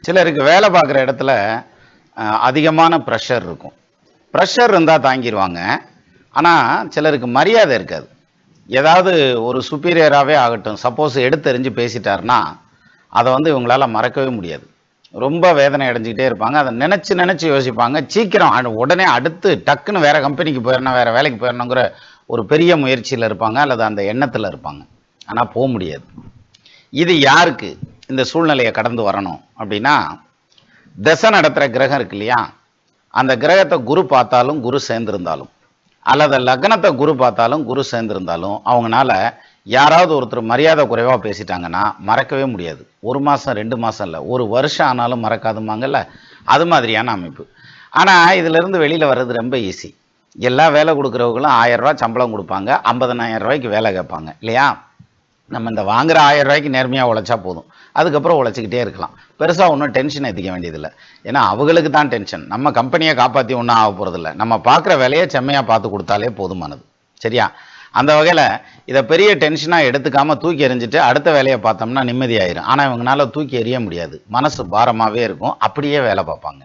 சிலருக்கு வேலை பார்க்குற இடத்துல அதிகமான ப்ரெஷர் இருக்கும். ப்ரெஷர் இருந்தால் தாங்கிடுவாங்க. ஆனால் சிலருக்கு மரியாதை இருக்காது. ஏதாவது ஒரு சுப்பீரியராகவே ஆகட்டும், சப்போஸ் எடுத்தெறிஞ்சு பேசிட்டாருன்னா அதை இவங்களால மறக்கவே முடியாது. ரொம்ப வேதனை அடைஞ்சிக்கிட்டே இருப்பாங்க. அதை நினச்சி நினச்சி யோசிப்பாங்க. சீக்கிரம் உடனே அடுத்து டக்குன்னு வேறு கம்பெனிக்கு போயிடணும், வேறு வேலைக்கு போயிடணுங்கிற ஒரு பெரிய முயற்சியில் இருப்பாங்க, அல்லது அந்த எண்ணத்தில் இருப்பாங்க. ஆனால் போக முடியாது. இது யாருக்கு இந்த சூழ்நிலையை கடந்து வரணும் அப்படின்னா, தசை நடத்துகிற கிரகம் இருக்கு இல்லையா, அந்த கிரகத்தை குரு பார்த்தாலும் குரு சேர்ந்திருந்தாலும், அல்லது லக்னத்தை குரு பார்த்தாலும் குரு சேர்ந்திருந்தாலும், அவங்களால யாராவது ஒருத்தர் மரியாதை குறைவாக பேசிட்டாங்கன்னா மறக்கவே முடியாது. 1 மாதம் 2 மாதம் இல்லை, 1 வருஷம் ஆனாலும் மறக்காதுமாங்கல்ல, அது மாதிரியான அமைப்பு. ஆனால் இதிலிருந்து வெளியில் வர்றது ரொம்ப ஈஸி. எல்லா வேலை கொடுக்குறவங்களும் 1000 ரூபா சம்பளம் கொடுப்பாங்க, 50,000 ரூபாய்க்கு வேலை கேட்பாங்க இல்லையா. நம்ம இந்த வாங்குற 1000 ரூபாய்க்கு நேர்மையாக உழைச்சா போதும், அதுக்கப்புறம் உழைச்சிக்கிட்டே இருக்கலாம். பெருசாக ஒன்றும் டென்ஷன் ஏற்றிக்க வேண்டியதில்லை. ஏன்னா அவங்களுக்கு தான் டென்ஷன், நம்ம கம்பெனியை காப்பாற்றி ஒன்றும் ஆக போகிறதில்ல. நம்ம பார்க்குற வேலையை செம்மையாக பார்த்து கொடுத்தாலே போதுமானது. சரியா? அந்த வகையில் இதை பெரிய டென்ஷனாக எடுத்துக்காமல் தூக்கி எறிஞ்சிட்டு அடுத்த வேலையை பார்த்தோம்னா நிம்மதியாயிரும். ஆனால் இவங்களால தூக்கி எறிய முடியாது, மனசு பாரமாகவே இருக்கும், அப்படியே வேலை பார்ப்பாங்க.